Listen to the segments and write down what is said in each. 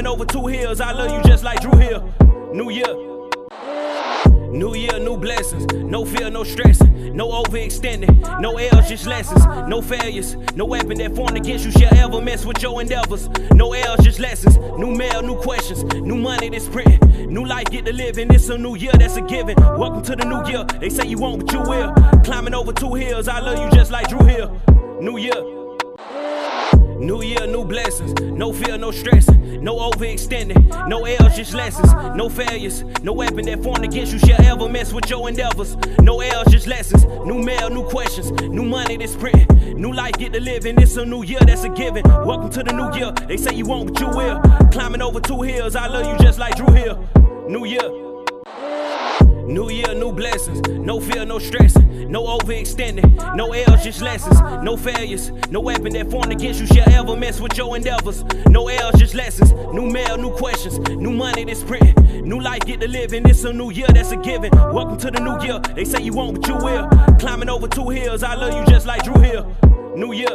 over 2 hills, I love you just like Drew Hill. New year. New year, new blessings, no fear, no stress, no overextending, no L's, just lessons, no failures, no weapon that formed against you shall ever mess with your endeavors. No L's, just lessons, new mail, new questions, new money that's printing, new life get to live in. It's a new year, that's a given. Welcome to the new year. They say you won't, but you will. Climbing over 2 hills, I love you just like Drew Hill. New year. New year, new blessings, no fear, no stress, no overextending, no L's, just lessons, no failures, no weapon that formed against you shall ever mess with your endeavors. No L's, just lessons, new mail, new questions, new money that's printing, new life get to live in. It's a new year, that's a given. Welcome to the new year. They say you won't, but you will. Climbing over 2 hills, I love you just like Drew Hill. New year. New year, new blessings, no fear, no stress, no overextending, no L's, just lessons, no failures, no weapon that formed against you shall ever mess with your endeavors. No L's, just lessons, new mail, new questions, new money that's printing, new life get to live in. It's a new year, that's a given. Welcome to the new year. They say you won't, but you will. Climbing over 2 hills, I love you just like Drew Hill. New year.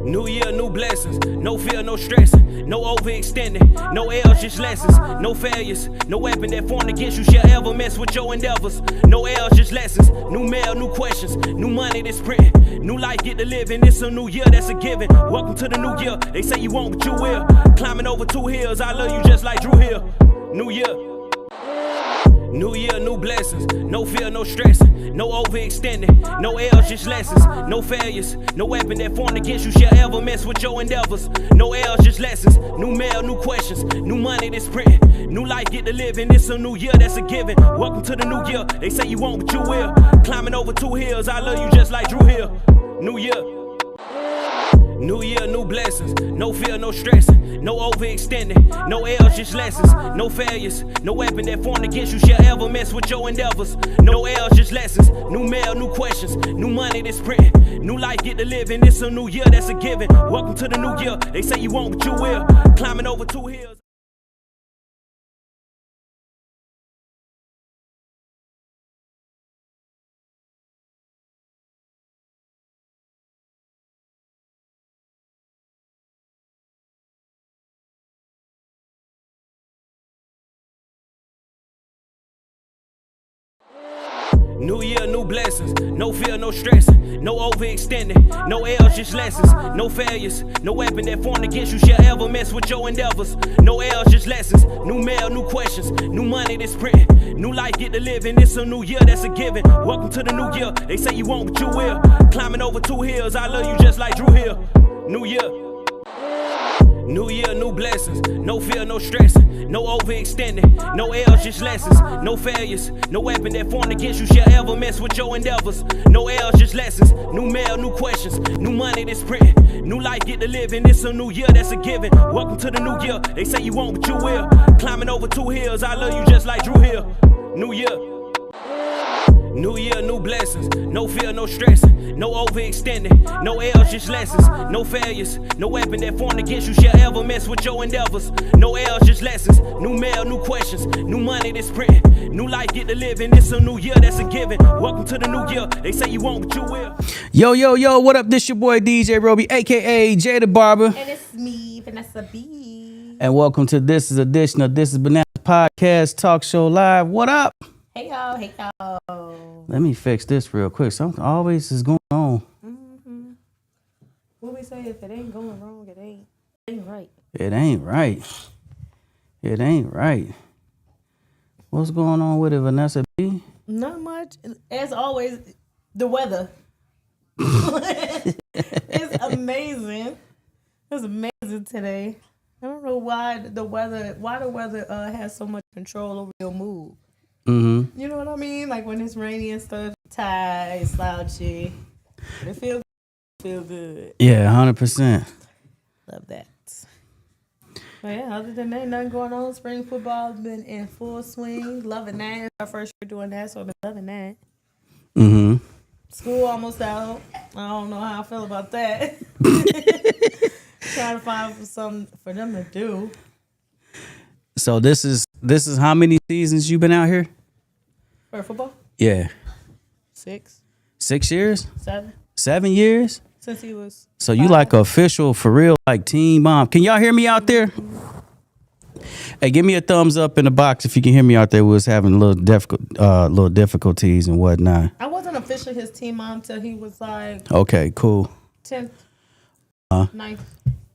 New year, new blessings, no fear, no stress, no overextending, no L's, just lessons, no failures, no weapon that formed against you shall ever mess with your endeavors. No L's, just lessons, new mail, new questions, new money that's printing, new life get to live in. It's a new year, that's a given. Welcome to the new year. They say you won't, but you will. Climbing over 2 hills, I love you just like Drew Hill. New year. New year, new blessings, no fear, no stress, no overextending, no L's, just lessons, no failures, no weapon that formed against you shall ever mess with your endeavors. No L's, just lessons, new mail, new questions, new money that's printing, new life get to live in. It's a new year, that's a given. Welcome to the new year. They say you won't, but you will. Climbing over 2 hills, I love you just like Drew Hill. New year. New year, new blessings, no fear, no stress, no overextending, no L's, just lessons, no failures, no weapon that formed against you shall ever mess with your endeavors. No L's, just lessons, new mail, new questions, new money that's printing, new life get to live in. It's a new year, that's a given. Welcome to the new year. They say you won't, but you will. Climbing over 2 hills. New year, new blessings, no fear, no stress, no overextending, no L's, just lessons, no failures, no weapon that formed against you shall ever mess with your endeavors. No L's, just lessons, new mail, new questions, new money that's printing, new life get to live in. It's a new year, that's a given. Welcome to the new year. They say you won't, but you will. Climbing over 2 hills, I love you just like Drew Hill. New year. New year, new blessings, no fear, no stress, no overextending, no L's, just lessons, no failures, no weapon that formed against you shall ever mess with your endeavors. No L's, just lessons, new mail, new questions, new money that's printing, new life get to live in. It's a new year, that's a given. Welcome to the new year. They say you won't, but you will. Climbing over 2 hills, I love you just like Drew Hill. New year. New year, new blessings, no fear, no stress, no overextending, no L's, just lessons, no failures, no weapon that formed against you shall ever mess with your endeavors. No L's, just lessons, new mail, new questions, new money that's printing, new life get to live in. It's a new year, that's a given. Welcome to the new year. They say you won't, but you will. Yo, what up? This your boy DeeJay Roby, aka Jay the Barber. And it's me, Vanessa B. And welcome to This Is Edition of This Is Banana Podcast Talk Show Live. What up? Hey y'all. Let me fix this real quick. Something always is going on. Mm-hmm. What we say, if it ain't going wrong, it ain't right. It ain't right. It ain't right. What's going on with it, Vanessa B? Not much. As always, the weather. It's amazing. It's amazing today. I don't know why the weather has so much control over your mood. Mm-hmm. You know what I mean? Like when it's rainy and stuff, tired, slouchy. It feels good. Yeah, 100%. Love that. But yeah, other than that, nothing going on. Spring football has been in full swing. Loving that. It's our first year doing that, so I've been loving that. Mm-hmm. School almost out. I don't know how I feel about that. Trying to find something for them to do. So this is how many seasons you been out here? For football? Yeah. 6. 6 years? 7. 7 years? Since he was So 5. you like official, for real, like team mom. Can y'all hear me out there? Hey, give me a thumbs up in the box if you can hear me out there. We was having a little difficulties and whatnot. I wasn't officially his team mom till he was like Okay, cool. 10th, 9th.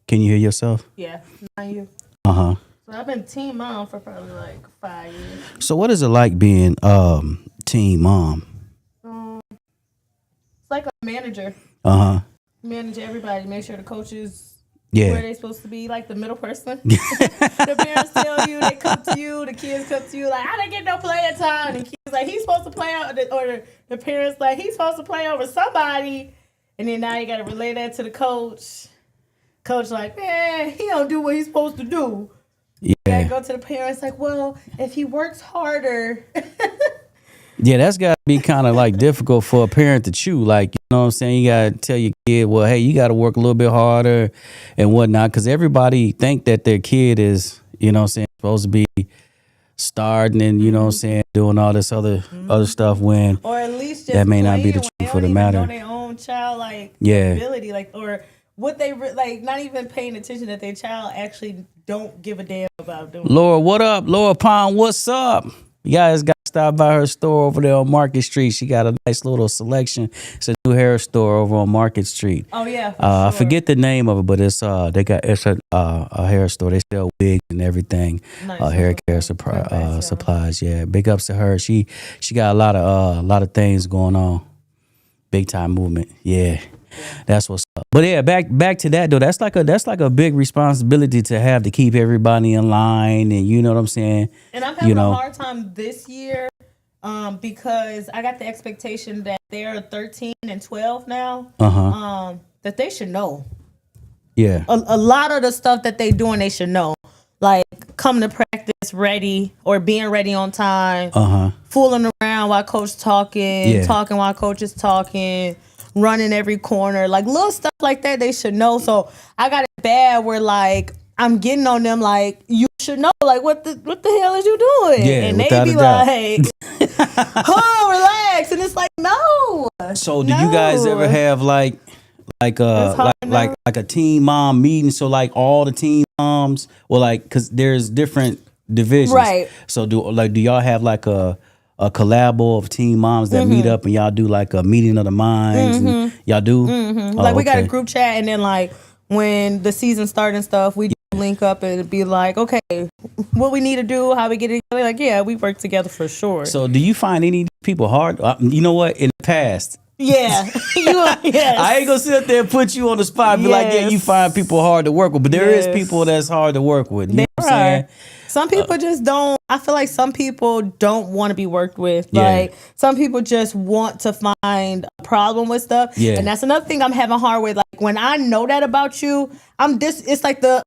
Can you hear yourself? Yeah, 9 years. Uh-huh. So I've been team mom for probably like 5 years. So what is it like being team mom? It's like a manager. Uh-huh. Manage everybody. Make sure the coaches Yeah. where they supposed to be, like the middle person. The parents tell you, they come to you, the kids come to you like, I didn't get no playing time. And the kids like, he's supposed to play or the parents like, he's supposed to play over somebody. And then now you got to relay that to the coach. Coach like, man, he don't do what he's supposed to do. Yeah. You gotta go to the parents like, well, if he works harder. Yeah, that's got to be kind of like difficult for a parent to chew. Like, you know what I'm saying? You got to tell your kid, well, hey, you got to work a little bit harder and whatnot. Because everybody think that their kid is, you know what I'm saying, supposed to be starting and, you know what I'm saying, doing all this other stuff when or at least just that may not be the truth for the matter. Know their own child, like, Yeah. ability, like, or what they, like, not even paying attention that their child actually don't give a damn about doing. Laura, what up? Laura Pond, what's up? You guys got to stop by her store over there on Market Street. She got a nice little selection. It's a new hair store over on Market Street. Oh yeah, for I sure. forget the name of it, but it's a hair store. They sell wigs and everything. Nice. Hair care supplies. Yeah, big ups to her. She got a lot of things going on. Big time movement. Yeah. That's what's up. But yeah, back to that though. That's like a big responsibility to have to keep everybody in line, and you know what I'm saying. And I'm having a hard time this year because I got the expectation that they're 13 and 12 now. That they should know. Yeah. A lot of the stuff that they doing, they should know. Like come to practice ready or being ready on time. Fooling around while coach talking while coach is talking. Running every corner, like little stuff like that they should know. So I got it bad where like I'm getting on them like you should know like what the hell is you doing? Yeah, and they be like, oh, relax, and it's like no. So do you guys ever have like a teen mom meeting? So like all the teen moms, well, like because there's different divisions, right? So do y'all have like a collabo of teen moms that meet up and y'all do like a meeting of the minds and y'all do? Like we got a group chat and then like when the season starts and stuff, we link up and be like, okay, what we need to do, how we get it together. Like, yeah, we work together for sure. So do you find any people hard? You know what? In the past. Yeah. Yes. I ain't gonna sit up there and put you on the spot and be like, yeah, you find people hard to work with. But there is people that's hard to work with. You know what I'm saying? Some people just don't. I feel like some people don't want to be worked with. Yeah. Like some people just want to find a problem with stuff. Yeah. And that's another thing I'm having hard with. Like when I know that about you, it's like the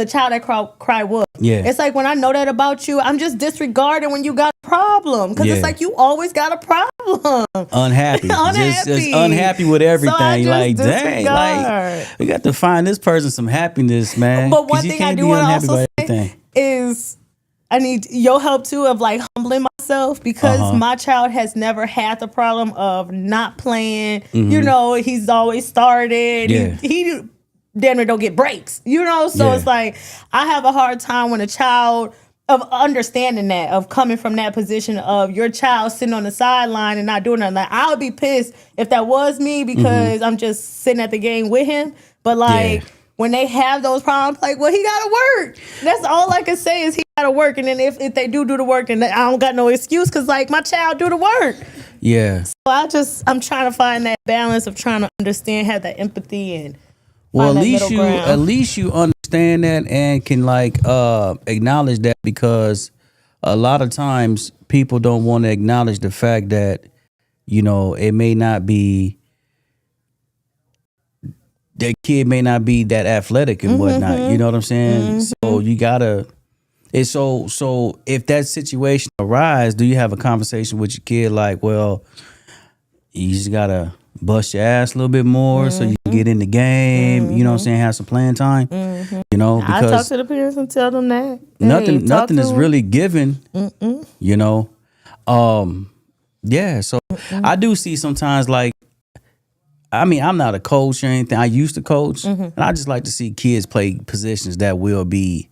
child that cry wolf. Yeah. It's like when I know that about you, I'm just disregarding when you got a problem. Because it's like you always got a problem. Unhappy. Just unhappy with everything. So I just like, dang, disregard. like we got to find this person some happiness, man. But one you thing I can't do be want to unhappy also about say everything. is I need your help too of like humbling myself because my child has never had the problem of not playing. You know, he's always started. Yeah. He damn near don't get breaks. You know, so it's like I have a hard time when a child of understanding that, of coming from that position of your child sitting on the sideline and not doing nothing. Like I would be pissed if that was me because I'm just sitting at the game with him. But like when they have those problems, like, well, he gotta work. That's all I can say is he gotta work. And then if they do the work, and I don't got no excuse because like my child do the work. Yeah. So I'm trying to find that balance of trying to understand, have that empathy and well, at least you understand that and can like acknowledge that because a lot of times people don't want to acknowledge the fact that, you know, it may not be. Their kid may not be that athletic and whatnot. You know what I'm saying? So you gotta. It's so if that situation arises, do you have a conversation with your kid like, well, you just gotta bust your ass a little bit more so you can get in the game. You know what I'm saying? Have some playing time. You know, because I talk to the parents and tell them that nothing is really given. You know, yeah. So I do see sometimes like. I mean, I'm not a coach or anything. I used to coach, and I just like to see kids play positions that will be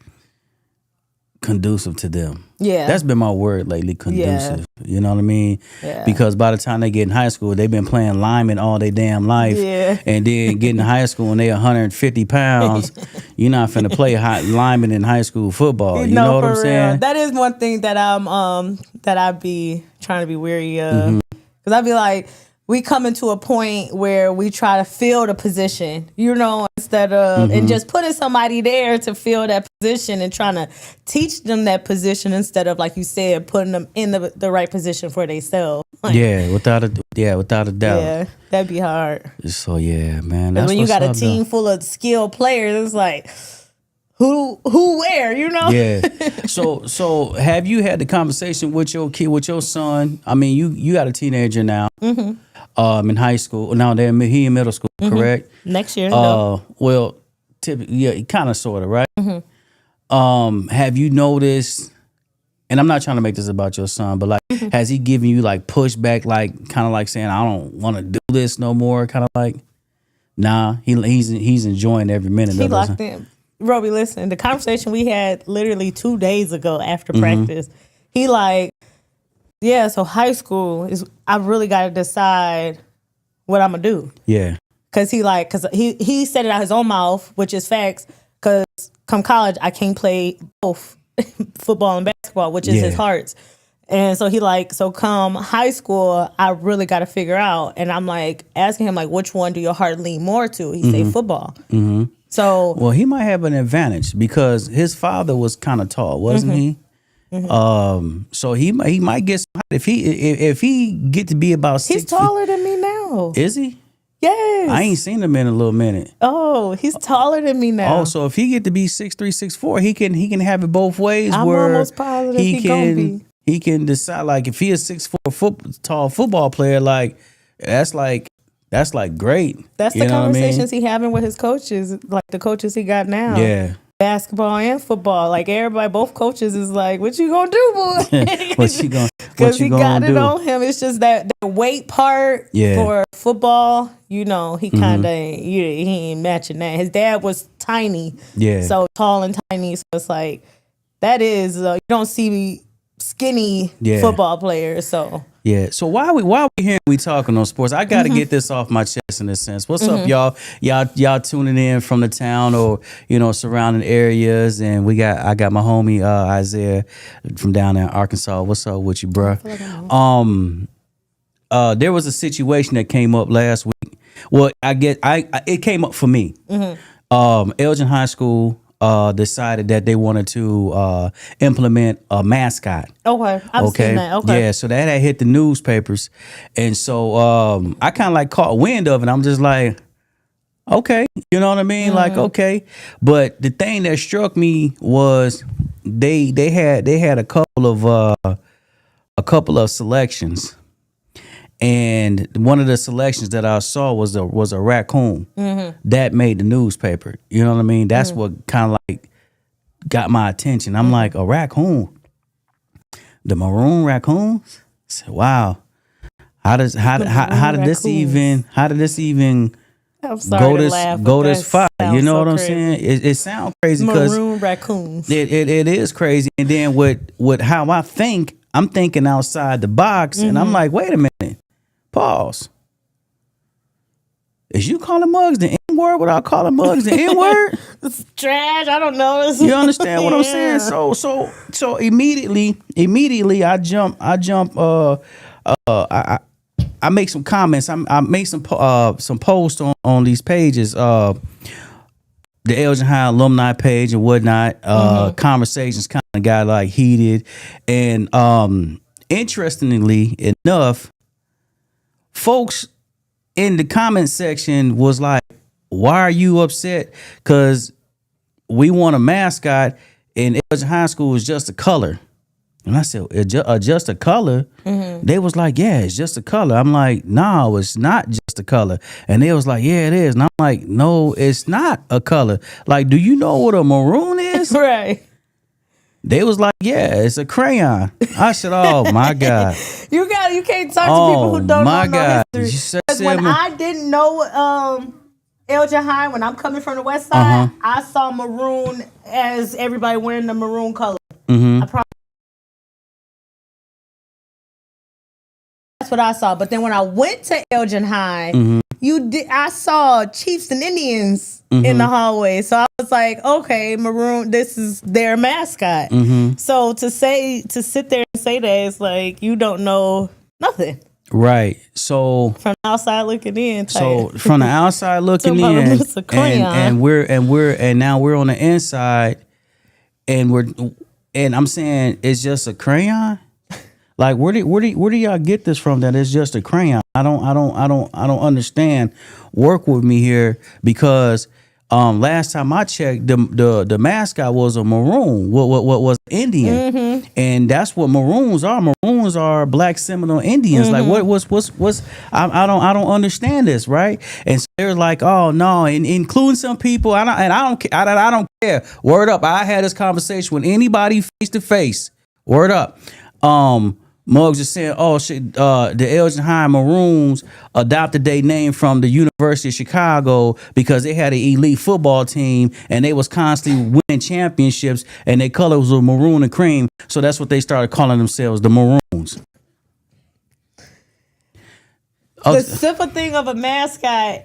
conducive to them. Yeah. That's been my word lately, conducive. You know what I mean? Yeah. Because by the time they get in high school, they've been playing lineman all their damn life. Yeah. And then getting to high school and they 150 pounds, you're not finna play lineman in high school football. You know what I'm saying? That is one thing that I'd be trying to be weary of. Because I'd be like, we coming to a point where we try to fill the position, you know, instead of and just putting somebody there to fill that position and trying to teach them that position instead of, like you said, putting them in the right position for themselves. Like, without a doubt. yeah, that'd be hard. So yeah, man. That's When you got a what's up, team though. full of skilled players, it's like who where, you know? Yeah. So have you had the conversation with your kid, with your son? I mean, you got a teenager now. In high school. Now he in middle school, correct? Next year. No. Well, typically, kind of, sort of, right? Have you noticed? And I'm not trying to make this about your son, but like, has he given you like pushback, like kind of like saying, "I don't want to do this no more"? Kind of like, nah, he's enjoying every minute. He of locked it. in. Roby, listen, the conversation we had literally 2 days ago after practice, he like, yeah, so high school is, I really got to decide what I'm going to do. Yeah. Because he said it out his own mouth, which is facts, because come college, I can't play both football and basketball, which is his hearts. And so he like, so come high school, I really got to figure out. And I'm like, asking him like, which one do your heart lean more to? He say football. So, well, he might have an advantage because his father was kind of tall, wasn't he? So he might get some height. If he get to be about 6 he's taller than me now. Is he? Yes. I ain't seen him in a little minute. Oh, he's taller than me now. Oh, so if he get to be 6'3", 6'4", he can have it both ways. I'm where almost positive he gonna be. He can decide, like, if he is 6'4" tall football player, like that's great. That's the conversations he having with his coaches, like the coaches he got now. Yeah. Basketball and football, like everybody, both coaches is like, "What you gonna do, boy?" Because he got it on him. It's just that weight part for football. You know, he kind of he ain't matching that. His dad was tiny, so tall and tiny. So it's like that is you don't see skinny football players. So. Yeah. So why we here? We talking on sports. I got to get this off my chest in a sense. What's up, y'all? Y'all tuning in from the town or surrounding areas, and I got my homie Isaiah from down there in Arkansas. What's up with you, bruh? There was a situation that came up last week. Well, it came up for me. Elgin High School decided that they wanted to implement a mascot. Okay, I've seen that. Okay, yeah, so that had hit the newspapers, and so I kind of like caught wind of it. I'm just like, okay, you know what I mean? Like, okay, but the thing that struck me was they had a couple of selections. And one of the selections that I saw was a raccoon that made the newspaper. You know what I mean? That's what kind of like got my attention. I'm like, a raccoon, the maroon raccoons. I said, wow, how did this even go this far? You know what I'm saying? It sounds crazy because maroon raccoons. It is crazy. And then with how I'm thinking outside the box, and I'm like, wait a minute. Pause. Is you calling mugs the N-word without calling mugs the N-word? It's trash. I don't know. You understand what I'm saying? So immediately I jump. I make some comments. I make some posts on these pages. The Elgin High alumni page and whatnot. Conversations kind of got like heated, and interestingly enough, folks in the comment section was like, why are you upset? Because we want a mascot and Elgin High School is just a color. And I said, just a color? They was like, yeah, it's just a color. I'm like, no, it's not just a color. And they was like, yeah, it is. And I'm like, no, it's not a color. Like, do you know what a maroon is? Right. They was like, yeah, it's a crayon. I said, oh my God. You can't talk to people who don't know history. Because when I didn't know Elgin High, when I'm coming from the west side, I saw maroon as everybody wearing the maroon color. That's what I saw. But then when I went to Elgin High, I saw Chiefs and Indians in the hallway. So I was like, okay, maroon, this is their mascot. So to sit there and say that, it's like you don't know nothing. Right. So from the outside looking in. So from the outside looking in, and now we're on the inside, and I'm saying it's just a crayon. Like where do y'all get this from? That it's just a crayon. I don't understand. Work with me here, because last time I checked, the mascot was a maroon. What was Indian, and that's what maroons are. Maroons are Black Seminole Indians. Like what's I don't understand this, right? And so they're like, oh no, and including some people. I don't care. Word up. I had this conversation with anybody face to face. Word up. Muggs is saying, oh shit, the Elgin High Maroons adopted their name from the University of Chicago because they had an elite football team and they was constantly winning championships, and their colors were maroon and cream. So that's what they started calling themselves, the Maroons. The simple thing of a mascot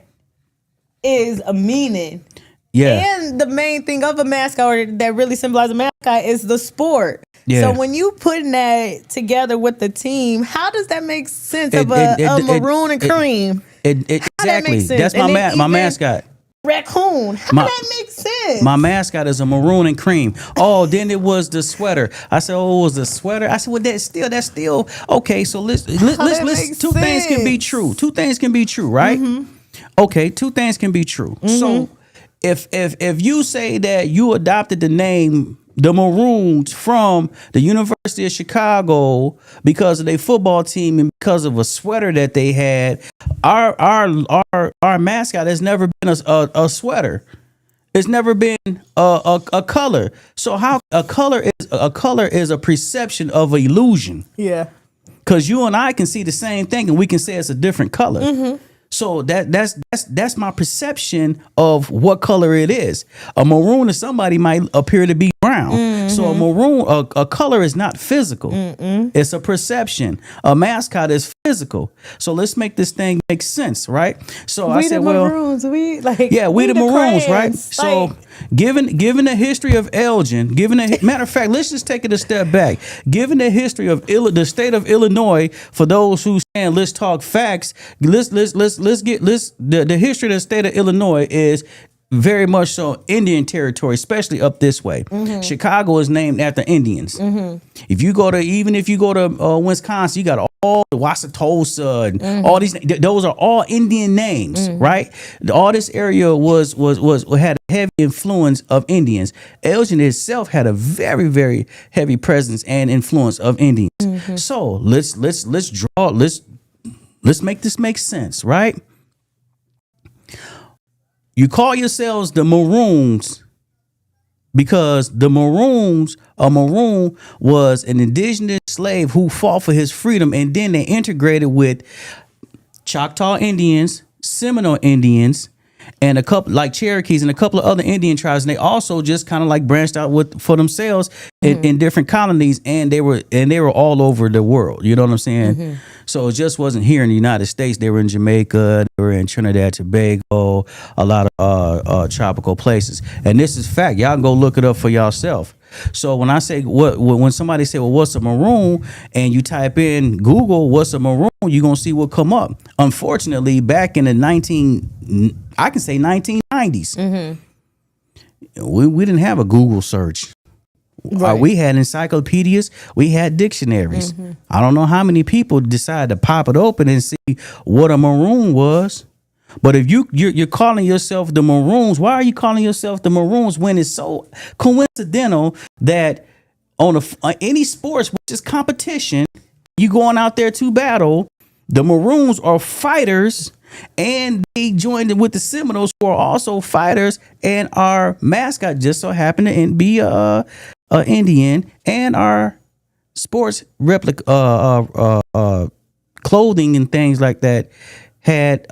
is a meaning. Yeah. And the main thing of a mascot, or that really symbolizes a mascot, is the sport. Yeah. So when you putting that together with the team, how does that make sense of a maroon and cream? Exactly. That's my mascot. Raccoon. How that makes sense? My mascot is a maroon and cream. Oh, then it was the sweater. I said, oh, it was the sweater. I said, well, that's still okay. So let's two things can be true. Two things can be true, right? Okay, two things can be true. So if you say that you adopted the name the Maroons from the University of Chicago because of their football team and because of a sweater that they had, our mascot has never been a sweater. It's never been a color. So how a color is a perception of illusion. Yeah. Because you and I can see the same thing and we can say it's a different color. So that's my perception of what color it is. A maroon to somebody might appear to be brown. So a maroon, a color is not physical. It's a perception. A mascot is physical. So let's make this thing make sense, right? So I said, well, Maroons. We the Maroons, right? crayons. So given the history of Elgin, matter of fact, let's just take it a step back. Given the history of the state of Illinois, for those who saying let's talk facts, the history of the state of Illinois is very much so Indian territory, especially up this way. Chicago is named after Indians. If you go to Wisconsin, you got all the Wassatosa and all these. Those are all Indian names, right? All this area had a heavy influence of Indians. Elgin itself had a very, very heavy presence and influence of Indians. So let's make this make sense, right? You call yourselves the Maroons because a maroon was an indigenous slave who fought for his freedom, and then they integrated with Choctaw Indians, Seminole Indians, and a couple like Cherokees and a couple of other Indian tribes. And they also just kind of like branched out for themselves in different colonies, and they were all over the world. You know what I'm saying? So it just wasn't here in the United States. They were in Jamaica, they were in Trinidad, Tobago, a lot of tropical places. And this is fact. Y'all can go look it up for yourself. So when I say when somebody say, well, what's a maroon? And you type in Google, what's a maroon? You're going to see what come up. Unfortunately, back in the 1990s, we didn't have a Google search. Right. We had encyclopedias. We had dictionaries. I don't know how many people decided to pop it open and see what a maroon was. But if you're calling yourself the Maroons, why are you calling yourself the Maroons when it's so coincidental that on any sports, which is competition, you going out there to battle, the Maroons are fighters, and they joined with the Seminoles, who are also fighters, and our mascot just so happened to be a Indian, and our sports replica clothing and things like that had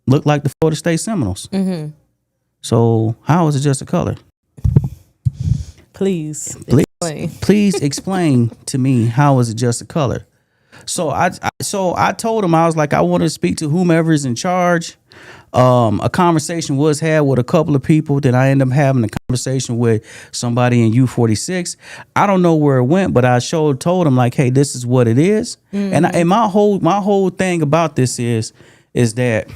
looked like the Florida State Seminoles. So how is it just a color? Please please explain to me, how is it just a color? So I told him, I was like, I want to speak to whomever is in charge. A conversation was had with a couple of people. Then I ended up having a conversation with somebody in U46. I don't know where it went, but I told him like, hey, this is what it is. And my whole thing about this is that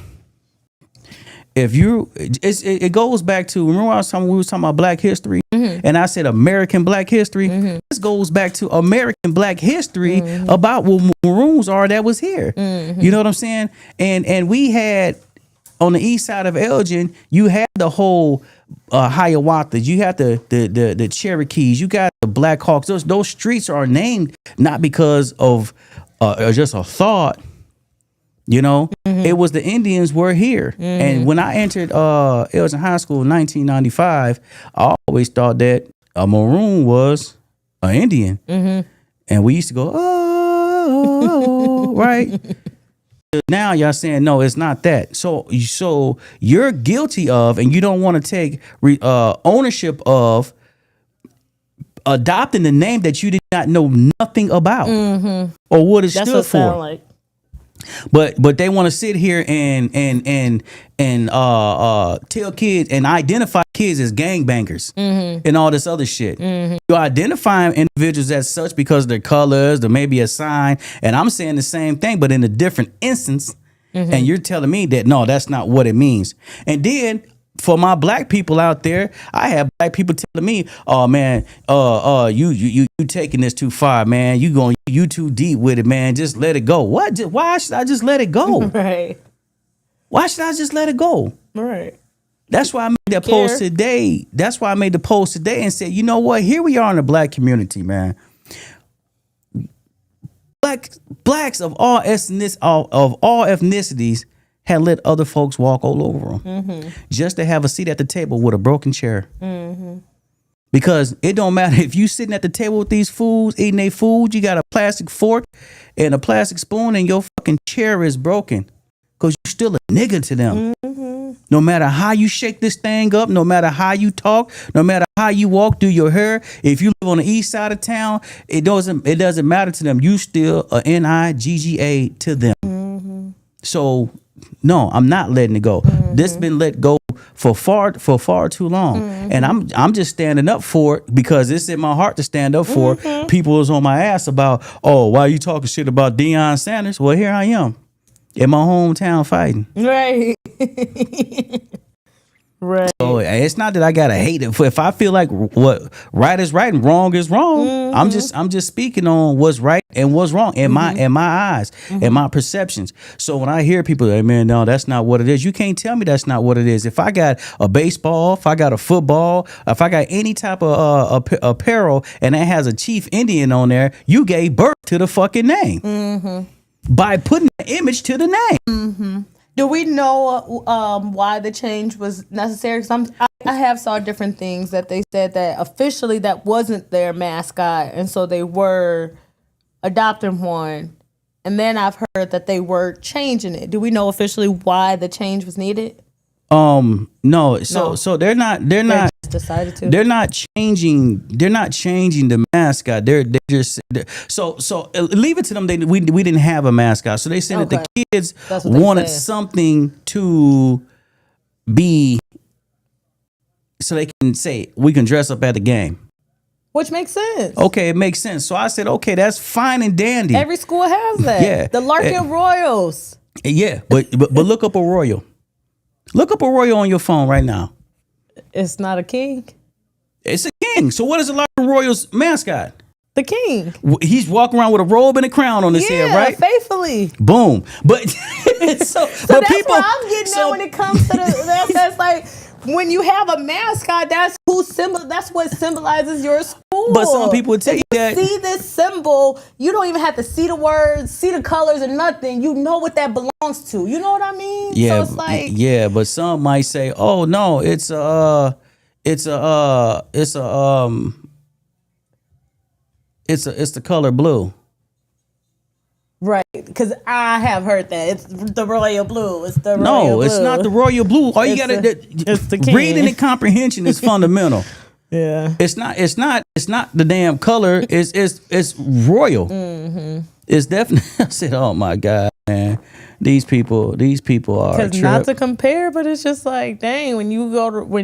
if it goes back to, remember we was talking about Black history, and I said American Black history. This goes back to American Black history about what Maroons are that was here. You know what I'm saying? And we had on the east side of Elgin, you had the whole Hiawatha, you had the Cherokees, you got the Black Hawks. Those streets are named not because of just a thought. You know, it was the Indians were here. And when I entered Elgin High School in 1995, I always thought that a Maroon was an Indian. And we used to go, oh, right? Now y'all saying, no, it's not that. So you're guilty of, and you don't want to take ownership of adopting the name that you did not know nothing about or what it stood for. Like. But they want to sit here and tell kids and identify kids as gangbangers and all this other shit. You identify individuals as such because of their colors, there may be a sign, and I'm saying the same thing, but in a different instance. And you're telling me that no, that's not what it means. And then for my Black people out there, I have Black people telling me, "Oh man, you taking this too far, man. You too deep with it, man. Just let it go." What? Why should I just let it go? Right. Why should I just let it go? Right. That's why I made that post today. That's why I made the post today and said, you know what? Here we are in the Black community, man. Blacks of all ethnicities had let other folks walk all over them just to have a seat at the table with a broken chair. Because it don't matter if you sitting at the table with these fools, eating their food, you got a plastic fork and a plastic spoon and your fucking chair is broken because you're still a nigga to them. No matter how you shake this thing up, no matter how you talk, no matter how you walk, do your hair, if you live on the east side of town, it doesn't matter to them. You still a NIGGA to them. So no, I'm not letting it go. This been let go for far too long. And I'm just standing up for it because it's in my heart to stand up for it. People is on my ass about, oh, why are you talking shit about Deion Sanders? Well, here I am in my hometown fighting. Right. Right. So it's not that I gotta hate it. If I feel like what right is right and wrong is wrong, I'm just speaking on what's right and what's wrong in my eyes and my perceptions. So when I hear people, hey man, no, that's not what it is. You can't tell me that's not what it is. If I got a baseball, if I got a football, if I got any type of apparel and it has a Chief Indian on there, you gave birth to the fucking name by putting an image to the name. Do we know why the change was necessary? Because I have saw different things that they said that officially that wasn't their mascot, and so they were adopting one. And then I've heard that they were changing it. Do we know officially why the change was needed? No. So they're not just decided to. They're not changing the mascot. They're just so leave it to them. We didn't have a mascot. So they said that the kids wanted something to be so they can say we can dress up at the game. Which makes sense. Okay, it makes sense. So I said, okay, that's fine and dandy. Every school has that. Yeah. The Larkin Royals. Yeah, but look up a Royal. Look up a Royal on your phone right now. It's not a king. It's a king. So what is the Larkin Royals mascot? The king. He's walking around with a robe and a crown on his head, right? Faithfully. Boom. But so that's people, what I'm getting at when it comes to that's like when you have a mascot, that's what symbolizes your school. But some people would tell you that see this symbol, you don't even have to see the words, see the colors or nothing. You know what that belongs to. You know what I mean? Yeah. So it's like, yeah, but some might say, oh no, it's the color blue. Right, because I have heard that it's the royal blue. It's the royal blue. No, it's not the royal blue. All you gotta it's the king. reading and comprehension is fundamental. Yeah. It's not the damn color. It's royal. Mm-hmm. It's definitely. I said, oh my God, man, these people are. Because not to compare, but it's just like, dang, when you go to